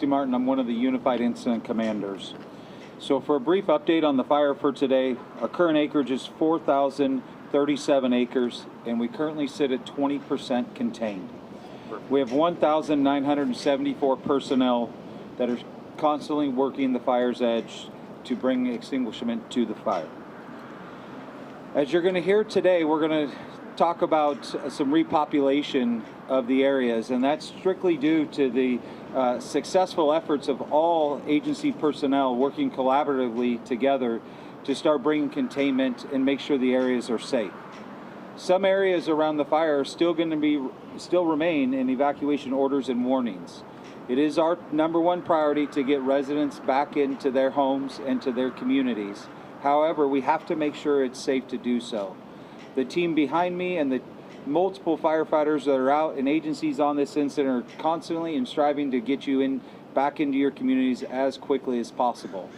Chief Martin. I'm one of the Unified Incident Commanders. So for a brief update on the fire for today, our current acreage is 4,037 acres, and we currently sit at 20% contained. We have 1,974 personnel that are constantly working the fire's edge to bring extinguishment to the fire. As you're going to hear today, we're going to talk about some repopulation of the areas, and that's strictly due to the successful efforts of all agency personnel working collaboratively together to start bringing containment and make sure the areas are safe. Some areas around the fire are still remain in evacuation orders and warnings. It is our #1 priority to get residents back into their homes and to their communities. However, we have to make sure it's safe to do so. The team behind me and the multiple firefighters that are out and agencies on this incident are constantly and striving to get you back into your communities as quickly as possible.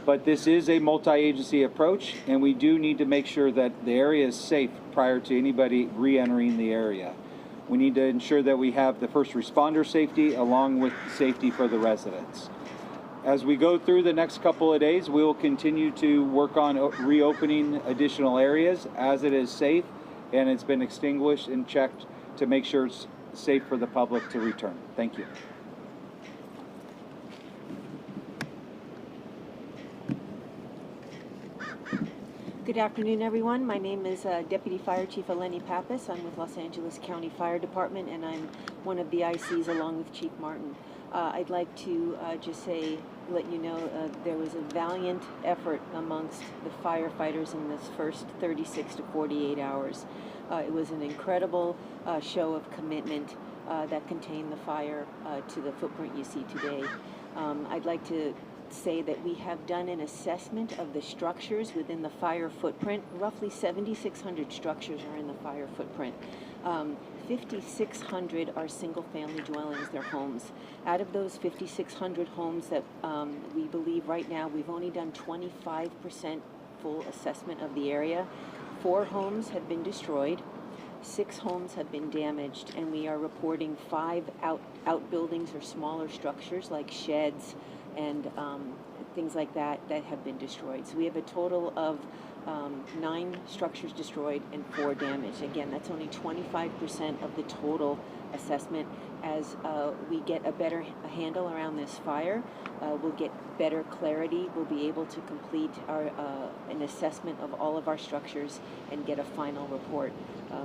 But this is a multi-agency approach, and we do need to make sure that the area is safe prior to anybody re-entering the area. We need to ensure that we have the first responder safety along with safety for the residents. As we go through the next couple of days, we will continue to work on reopening additional areas as it is safe and it's been extinguished and checked to make sure it's safe for the public to return. Thank you. Good afternoon, everyone. My name is Deputy Fire Chief Eleni Pappas. I'm with Los Angeles County Fire Department, and I'm one of the ICs along with Chief Martin. I'd like to let you know there was a valiant effort amongst the firefighters in this first 36 to 48 hours. It was an incredible show of commitment that contained the fire to the footprint you see today. I'd like to say that we have done an assessment of the structures within the fire footprint. Roughly 7,600 structures are in the fire footprint. 5,600 are single-family dwellings, they're homes. Out of those 5,600 homes that we believe right now, we've only done 25% full assessment of the area. 4 homes have been destroyed, 6 homes have been damaged, and we are reporting 5 outbuildings or smaller structures like sheds and things like that have been destroyed. So we have a total of 9 structures destroyed and 4 damaged. Again, that's only 25% of the total assessment. As we get a better handle around this fire, we'll get better clarity. We'll be able to complete an assessment of all of our structures and get a final report.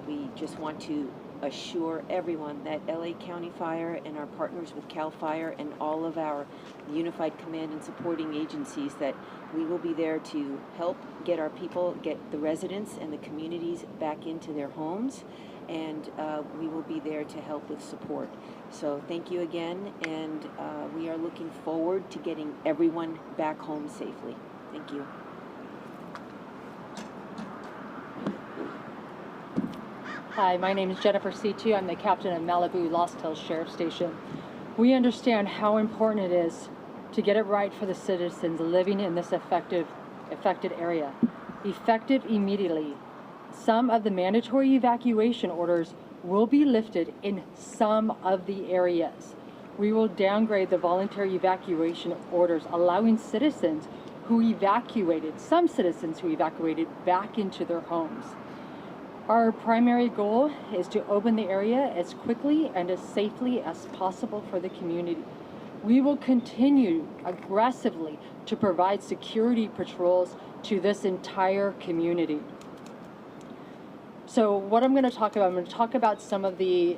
We just want to assure everyone that LA County Fire and our partners with CAL FIRE and all of our unified command and supporting agencies that we will be there to help get our people, get the residents and the communities back into their homes, and we will be there to help with support. So thank you again, and we are looking forward to getting everyone back home safely. Thank you. Hi, my name is Jennifer Situ. I'm the captain of Malibu Lost Hills Sheriff Station. We understand how important it is to get it right for the citizens living in this affected area. Effective immediately. Some of the mandatory evacuation orders will be lifted in some of the areas. We will downgrade the voluntary evacuation orders, allowing some citizens who evacuated back into their homes. Our primary goal is to open the area as quickly and as safely as possible for the community. We will continue aggressively to provide security patrols to this entire community. So what I'm going to talk about, some of the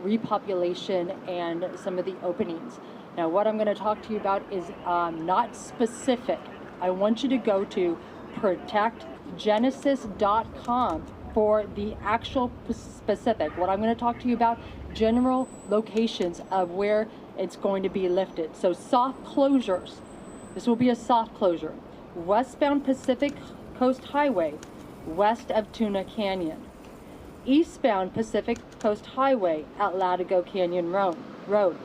repopulation and some of the openings. Now what I'm going to talk to you about is not specific. I want you to go to protectgenesis.com for the actual specific. What I'm going to talk to you about, general locations of where it's going to be lifted. So soft closures. This will be a soft closure. Westbound Pacific Coast Highway, west of Tuna Canyon. Eastbound Pacific Coast Highway at Latigo Canyon Road.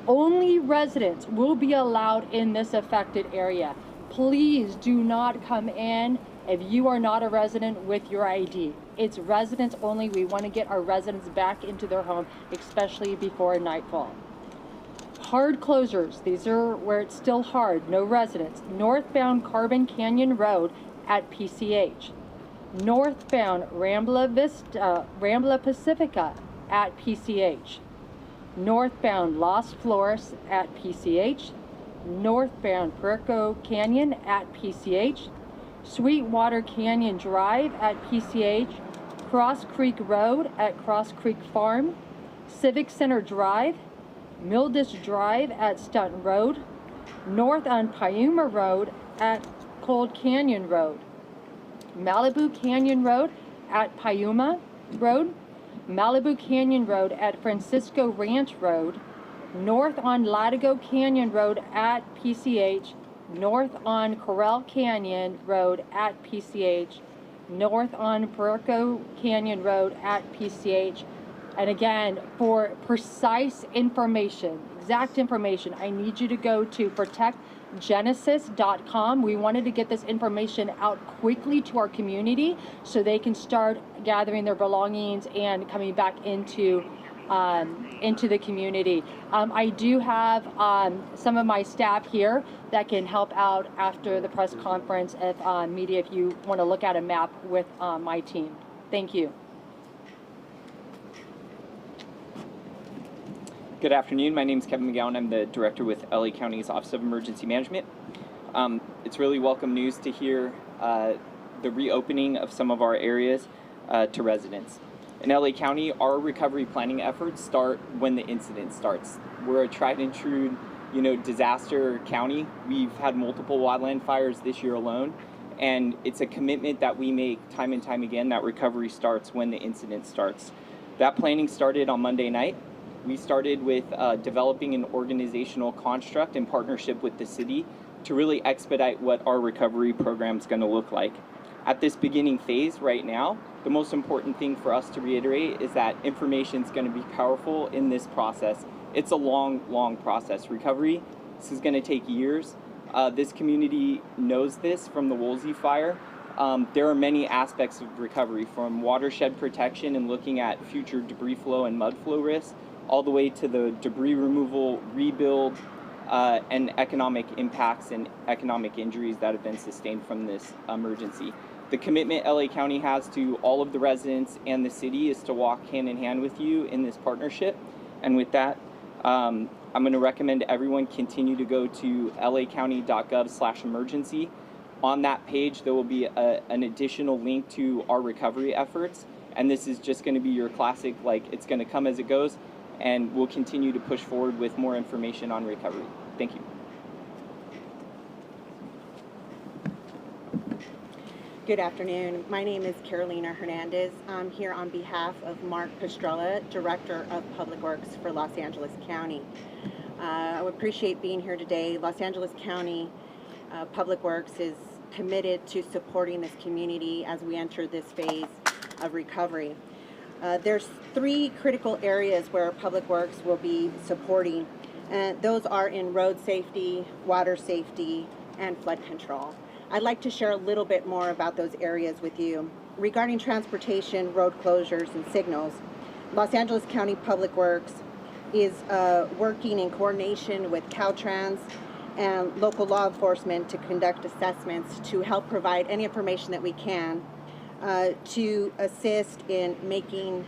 Only residents will be allowed in this affected area. Please do not come in if you are not a resident with your ID. It's residents only. We want to get our residents back into their home, especially before nightfall. Hard closures, these are where it's still hard, no residents. Northbound Carbon Canyon Road at PCH. Northbound Rambla Pacifica at PCH. Northbound Las Flores at PCH. Northbound Puerco Canyon at PCH. Sweetwater Canyon Drive at PCH. Cross Creek Road at Cross Creek Farm. Civic Center Drive. Mildish Drive at Stunton Road. North on Piuma Road at Cold Canyon Road. Malibu Canyon Road at Piuma Road. Malibu Canyon Road at Francisco Ranch Road. North on Latigo Canyon Road at PCH. North on Corral Canyon Road at PCH. North on Puerco Canyon Road at PCH. And again, for precise information, exact information, I need you to go to protectgenesis.com. We wanted to get this information out quickly to our community so they can start gathering their belongings and coming back into the community. I do have some of my staff here that can help out after the press conference if media, if you want to look at a map with my team. Thank you. Good afternoon. My name is Kevin McGowan. I'm the director with LA County's Office of Emergency Management. It's really welcome news to hear the reopening of some of our areas to residents. In LA County, our recovery planning efforts start when the incident starts. We're a tried and true, disaster county. We've had multiple wildland fires this year alone, and it's a commitment that we make time and time again that recovery starts when the incident starts. That planning started on Monday night. We started with developing an organizational construct in partnership with the city to really expedite what our recovery program is going to look like. At this beginning phase right now, the most important thing for us to reiterate is that information is going to be powerful in this process. It's a long process. Recovery, this is going to take years. This community knows this from the Woolsey fire. There are many aspects of recovery, from watershed protection and looking at future debris flow and mud flow risks, all the way to the debris removal, rebuild, and economic impacts and economic injuries that have been sustained from this emergency. The commitment LA County has to all of the residents and the city is to walk hand in hand with you in this partnership. And with that, I'm going to recommend everyone continue to go to lacounty.gov/emergency. On that page, there will be an additional link to our recovery efforts. And this is just going to be your classic, it's going to come as it goes. And we'll continue to push forward with more information on recovery. Thank you. Good afternoon. My name is Carolina Hernandez. I'm here on behalf of Mark Pastrella, Director of Public Works for Los Angeles County. I appreciate being here today. Los Angeles County Public Works is committed to supporting this community as we enter this phase of recovery. There's three critical areas where Public Works will be supporting, and those are in road safety, water safety, and flood control. I'd like to share a little bit more about those areas with you. Regarding transportation, road closures, and signals, Los Angeles County Public Works is working in coordination with Caltrans and local law enforcement to conduct assessments to help provide any information that we can to assist in making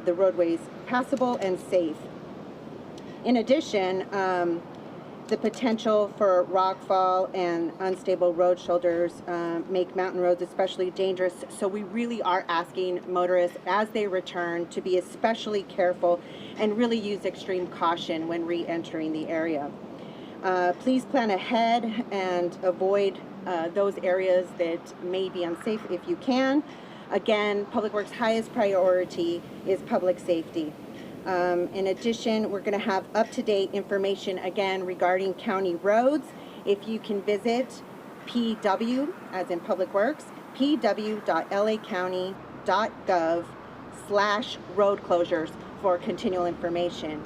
the roadways passable and safe. In addition, the potential for rockfall and unstable road shoulders make mountain roads especially dangerous, so we really are asking motorists as they return to be especially careful and really use extreme caution when re-entering the area. Please plan ahead and avoid those areas that may be unsafe if you can. Again, Public Works' highest priority is public safety. In addition, we're going to have up-to-date information again regarding county roads. If you can visit PW, as in Public Works, pw.lacounty.gov/road closures for continual information.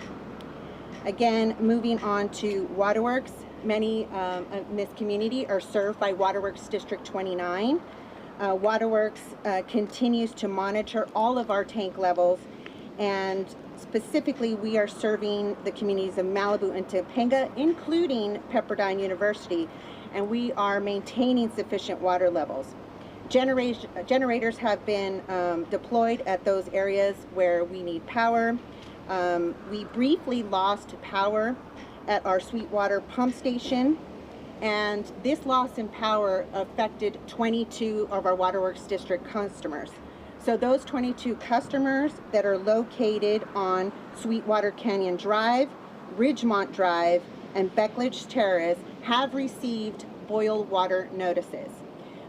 Again, moving on to waterworks. Many in this community are served by Waterworks District 29. Waterworks continues to monitor all of our tank levels and Specifically, we are serving the communities of Malibu and Topanga, including Pepperdine University, and we are maintaining sufficient water levels. Generators have been deployed at those areas where we need power. We briefly lost power at our Sweetwater pump station, and this loss in power affected 22 of our Waterworks District customers. So those 22 customers that are located on Sweetwater Canyon Drive, Ridgemont Drive, and Beckledge Terrace have received boil water notices.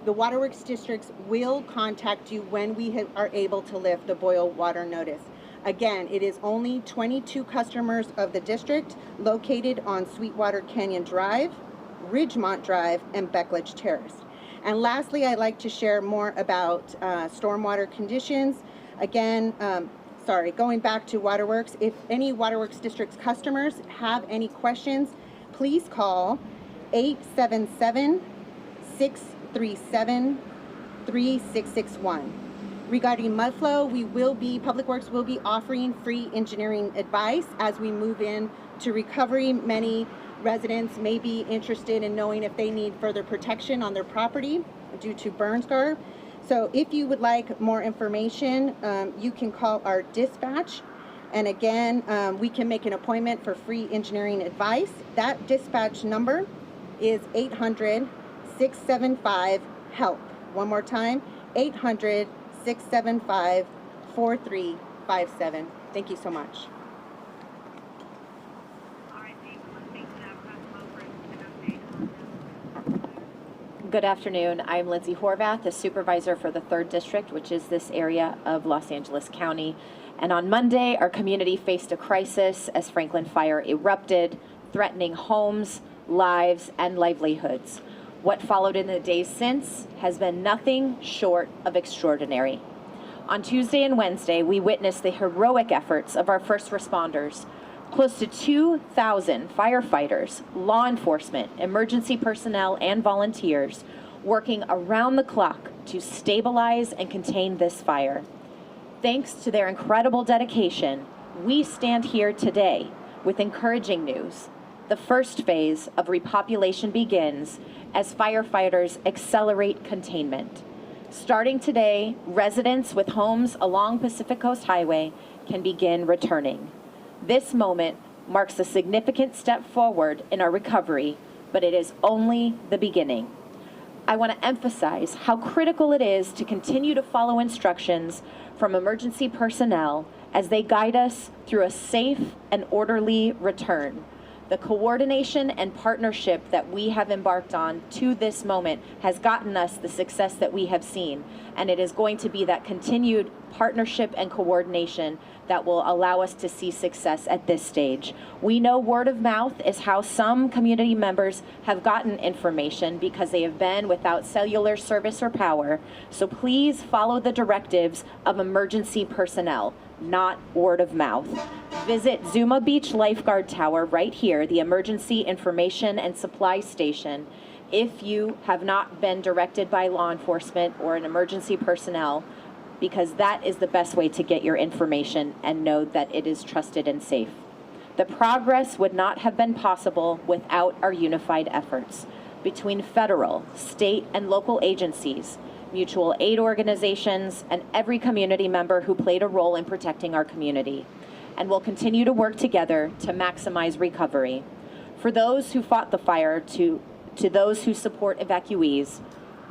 The Waterworks Districts will contact you when we are able to lift the boil water notice. Again, it is only 22 customers of the district located on Sweetwater Canyon Drive, Ridgemont Drive, and Beckledge Terrace. And lastly, I'd like to share more about stormwater conditions. Again, going back to Waterworks, if any Waterworks Districts customers have any questions, please call 877-637-3661. Regarding mud flow, Public Works will be offering free engineering advice as we move in to recovery. Many residents may be interested in knowing if they need further protection on their property due to burn scar. So if you would like more information, you can call our dispatch. And again, we can make an appointment for free engineering advice. That dispatch number is 800-675-HELP. One more time, 800-675-4357. Thank you so much. Good afternoon. I'm Lindsay Horvath, the supervisor for the 3rd District, which is this area of Los Angeles County. And on Monday, our community faced a crisis as Franklin Fire erupted, threatening homes, lives, and livelihoods. What followed in the days since has been nothing short of extraordinary. On Tuesday and Wednesday, we witnessed the heroic efforts of our first responders. Close to 2,000 firefighters, law enforcement, emergency personnel, and volunteers working around the clock to stabilize and contain this fire. Thanks to their incredible dedication, we stand here today with encouraging news. The first phase of repopulation begins as firefighters accelerate containment. Starting today, residents with homes along Pacific Coast Highway can begin returning. This moment marks a significant step forward in our recovery, but it is only the beginning. I want to emphasize how critical it is to continue to follow instructions from emergency personnel as they guide us through a safe and orderly return. The coordination and partnership that we have embarked on to this moment has gotten us the success that we have seen, and it is going to be that continued partnership and coordination that will allow us to see success at this stage. We know word of mouth is how some community members have gotten information because they have been without cellular service or power, so please follow the directives of emergency personnel, not word of mouth. Visit Zuma Beach Lifeguard Tower right here, the Emergency Information and Supply Station, if you have not been directed by law enforcement or an emergency personnel, because that is the best way to get your information and know that it is trusted and safe. The progress would not have been possible without our unified efforts between federal, state, and local agencies, mutual aid organizations, and every community member who played a role in protecting our community. And we'll continue to work together to maximize recovery. For those who fought the fire, to those who support evacuees,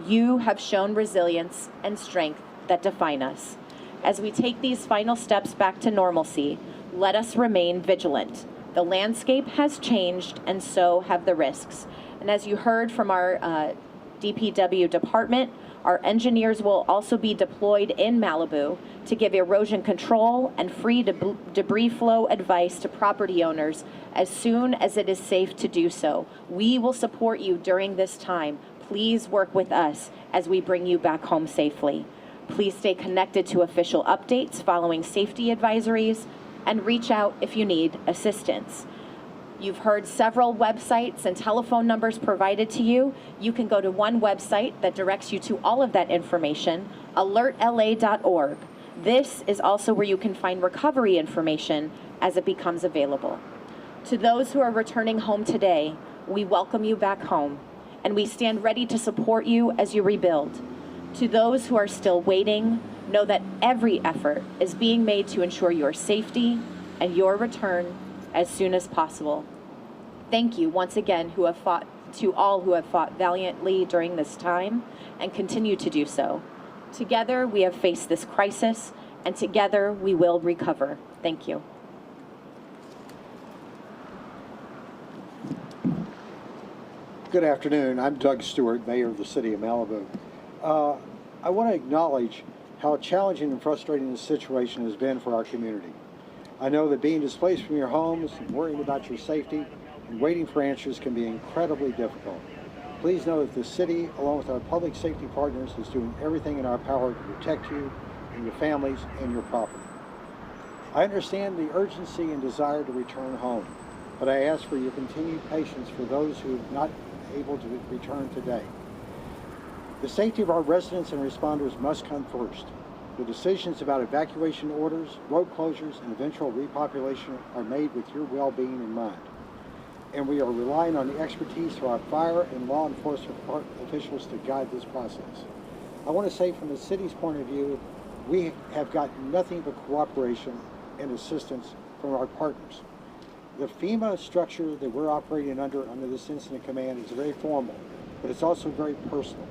you have shown resilience and strength that define us. As we take these final steps back to normalcy, let us remain vigilant. The landscape has changed, and so have the risks. And as you heard from our DPW department, our engineers will also be deployed in Malibu to give erosion control and free debris flow advice to property owners as soon as it is safe to do so. We will support you during this time. Please work with us as we bring you back home safely. Please stay connected to official updates following safety advisories and reach out if you need assistance. You've heard several websites and telephone numbers provided to you. You can go to one website that directs you to all of that information, alertla.org. This is also where you can find recovery information as it becomes available. To those who are returning home today, we welcome you back home, and we stand ready to support you as you rebuild. To those who are still waiting, know that every effort is being made to ensure your safety and your return as soon as possible. Thank you once again to all who have fought valiantly during this time and continue to do so. Together we have faced this crisis, and together we will recover. Thank you. Good afternoon. I'm Doug Stewart, Mayor of the City of Malibu. I want to acknowledge how challenging and frustrating this situation has been for our community. I know that being displaced from your homes and worrying about your safety and waiting for answers can be incredibly difficult. Please know that the city, along with our public safety partners, is doing everything in our power to protect you and your families and your property. I understand the urgency and desire to return home, but I ask for your continued patience for those who have not able to return today. The safety of our residents and responders must come first. The decisions about evacuation orders, road closures, and eventual repopulation are made with your well-being in mind. And we are relying on the expertise of our fire and law enforcement officials to guide this process. I want to say from the city's point of view, we have gotten nothing but cooperation and assistance from our partners. The FEMA structure that we're operating under this incident command is very formal, but it's also very personal.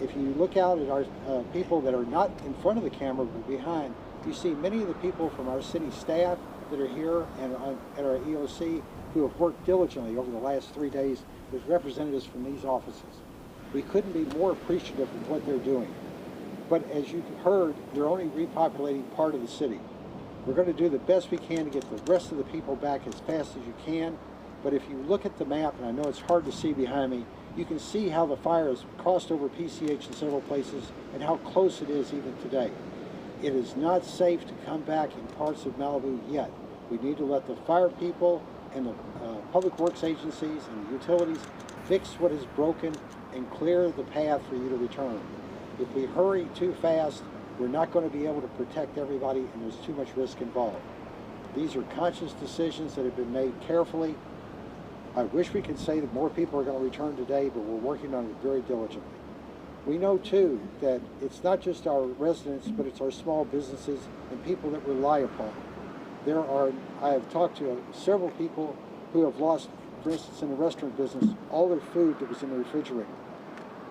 If you look out at our people that are not in front of the camera but behind, you see many of the people from our city staff that are here and at our EOC who have worked diligently over the last 3 days with representatives from these offices. We couldn't be more appreciative of what they're doing. But as you've heard, they're only repopulating part of the city. We're going to do the best we can to get the rest of the people back as fast as you can. But if you look at the map, and I know it's hard to see behind me, you can see how the fire has crossed over PCH in several places and how close it is even today. It is not safe to come back in parts of Malibu yet. We need to let the fire people and the public works agencies and the utilities fix what is broken and clear the path for you to return. If we hurry too fast, we're not going to be able to protect everybody, and there's too much risk involved. These are conscious decisions that have been made carefully. I wish we could say that more people are going to return today, but we're working on it very diligently. We know too that it's not just our residents, but it's our small businesses and people that rely upon it. I have talked to several people who have lost, for instance, in the restaurant business, all their food that was in the refrigerator.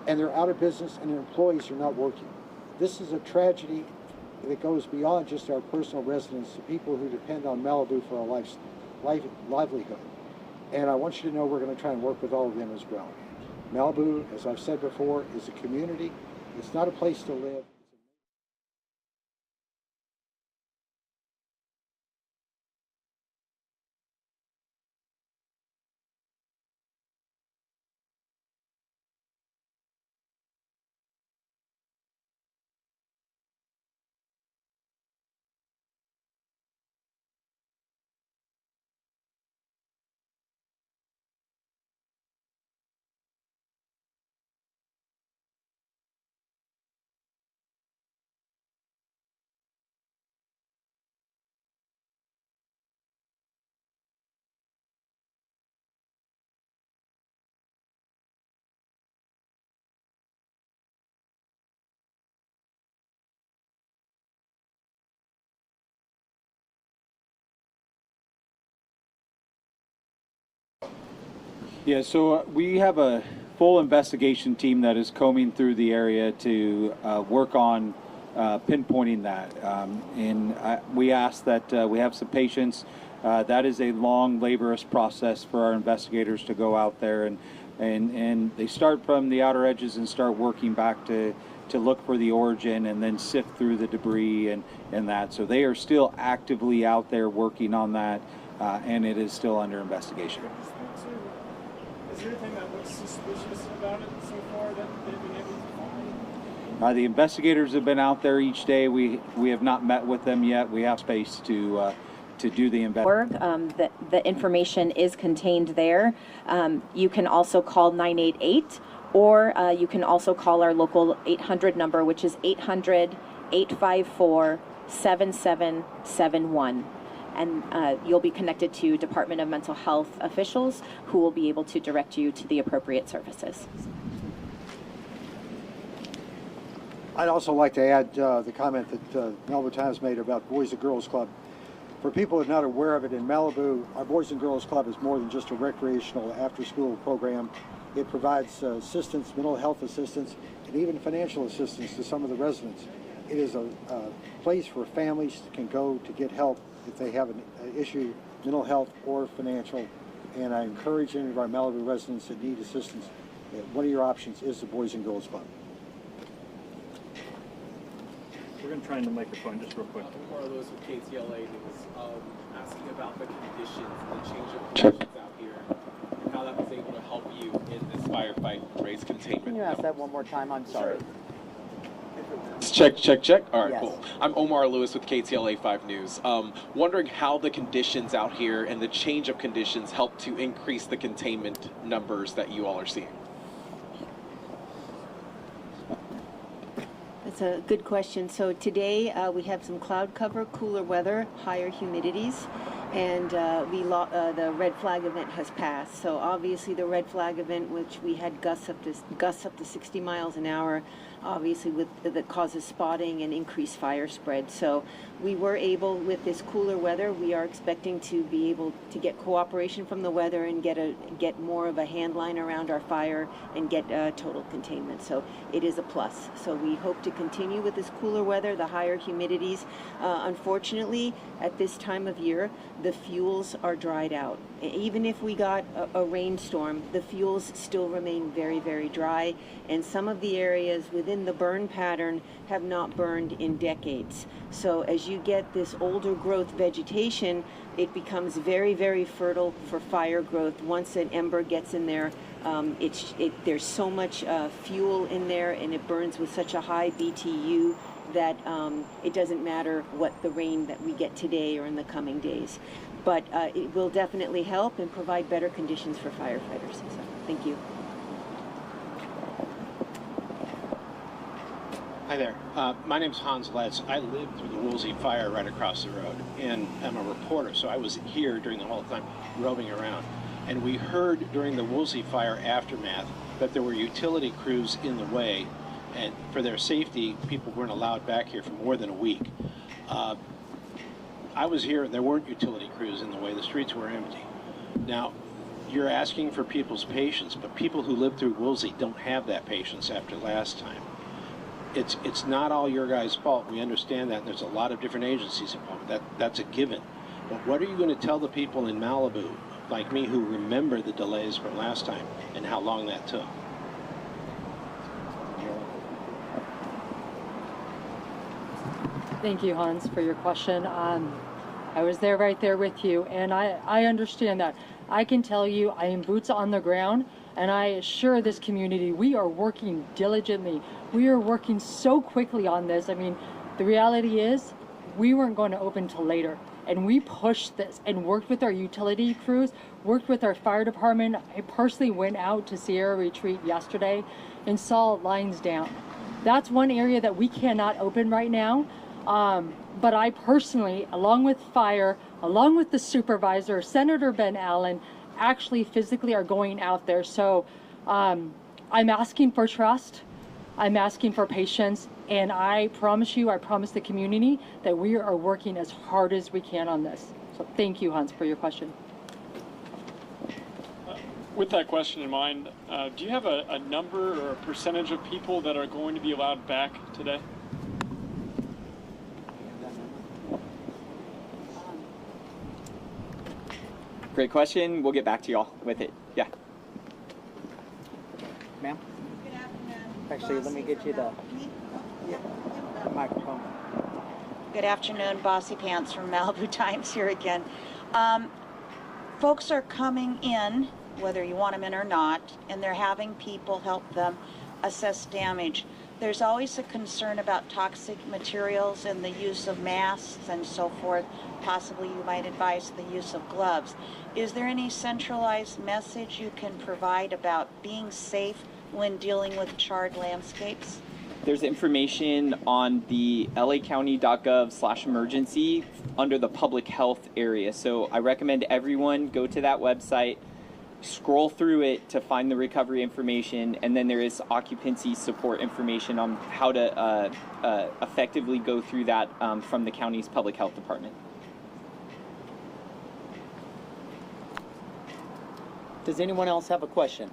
And they're out of business and their employees are not working. This is a tragedy that goes beyond just our personal residents, the people who depend on Malibu for a livelihood. And I want you to know we're going to try and work with all of them as well. Malibu, as I've said before, is a community. It's not a place to live. Yeah, so we have a full investigation team that is combing through the area to work on pinpointing that. We ask that we have some patience. That is a long, laborious process for our investigators to go out there and they start from the outer edges and start working back to look for the origin and then sift through the debris and that. So they are still actively out there working on that, and it is still under investigation. Is there anything that looks suspicious about it so far that they've been able to find? The investigators have been out there each day. We have not met with them yet. We have space to do the investigation. The information is contained there. You can also call 988, or you can also call our local 800 number, which is 800 854-7771. And you'll be connected to Department of Mental Health officials who will be able to direct you to the appropriate services. I'd also like to add the comment that Malibu Times made about Boys and Girls Club. For people that are not aware of it, in Malibu, our Boys and Girls Club is more than just a recreational after-school program. It provides assistance, mental health assistance, and even financial assistance to some of the residents. It is a place where families can go to get help if they have an issue, mental health or financial. And I encourage any of our Malibu residents that need assistance, one of your options is the Boys and Girls Club. We're going to try in the microphone just real quick. Omar Lewis with KTLA News, asking about the conditions, the change of conditions out here, and how that was able to help you in this firefight and raise containment. Can you ask that one more time? I'm sorry. Check. All right, Yes. cool. I'm Omar Lewis with KTLA 5 News. Wondering how the conditions out here and the change of conditions help to increase the containment numbers that you all are seeing. That's a good question. So today we have some cloud cover, cooler weather, higher humidities, and the red flag event has passed. So obviously the red flag event, which we had gusts up to 60 miles an hour, obviously that causes spotting and increased fire spread. So we were able, with this cooler weather, we are expecting to be able to get cooperation from the weather and get more of a hand line around our fire and get total containment. So it is a plus. So we hope to continue with this cooler weather, the higher humidities. Unfortunately, at this time of year, the fuels are dried out. Even if we got a rainstorm, the fuels still remain very, very dry, and some of the areas within the burn pattern have not burned in decades. So as you get this older growth vegetation, it becomes very, very fertile for fire growth. Once an ember gets in there, there's so much fuel in there, and it burns with such a high BTU that it doesn't matter what the rain that we get today or in the coming days. But it will definitely help and provide better conditions for firefighters. So, thank you. Hi there. My name's Hans Letz. I lived through the Woolsey fire right across the road, and I'm a reporter, so I was here during the whole time, roving around. And we heard during the Woolsey fire aftermath that there were utility crews in the way, and for their safety, people weren't allowed back here for more than a week. I was here, there weren't utility crews in the way, the streets were empty. Now, you're asking for people's patience, but people who lived through Woolsey don't have that patience after last time. It's not all your guys' fault. We understand that, and there's a lot of different agencies involved. That's a given. But what are you going to tell the people in Malibu, like me, who remember the delays from last time and how long that took? Thank you, Hans, for your question. I was there right there with you, and I understand that. I can tell you I am boots on the ground, and I assure this community we are working diligently. We are working so quickly on this. I mean, the reality is we weren't going to open till later, and we pushed this and worked with our utility crews, worked with our fire department. I personally went out to Sierra Retreat yesterday and saw lines down. That's one area that we cannot open right now. But I personally, along with fire, along with the supervisor, Senator Ben Allen, actually physically are going out there. So I'm asking for trust, I'm asking for patience, and I promise the community that we are working as hard as we can on this. So thank you, Hans, for your question. With that question in mind, do you have a number or a percentage of people that are going to be allowed back today? Great question. We'll get back to y'all with it. Yeah. Ma'am? Actually, let me get you the microphone. Good afternoon, Bossy Pants from Malibu Times here again. Folks are coming in, whether you want them in or not, and they're having people help them assess damage. There's always a concern about toxic materials and the use of masks and so forth. Possibly you might advise the use of gloves. Is there any centralized message you can provide about being safe when dealing with charred landscapes? There's information on the lacounty.gov/emergency under the public health area. So I recommend everyone go to that website, scroll through it to find the recovery information, and then there is occupancy support information on how to effectively go through that from the county's public health department. Does anyone else have a question?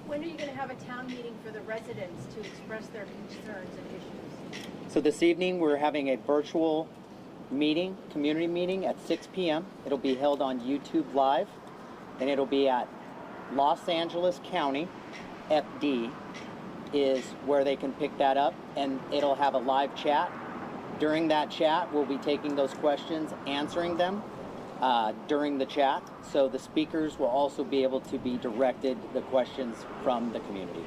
When are you going to have a town meeting for the residents to express their concerns and issues? So this evening, we're having a virtual meeting, community meeting at 6 p.m. It'll be held on YouTube Live, and it'll be at Los Angeles County. FD is where they can pick that up, and it'll have a live chat. During that chat, we'll be taking those questions, answering them during the chat. So the speakers will also be able to be directed the questions from the community.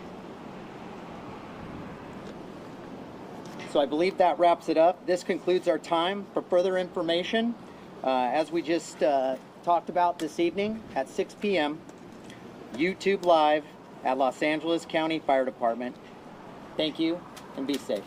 So I believe that wraps it up. This concludes our time. For further information, as we just talked about this evening at 6 p.m., YouTube Live at Los Angeles County Fire Department. Thank you, and be safe.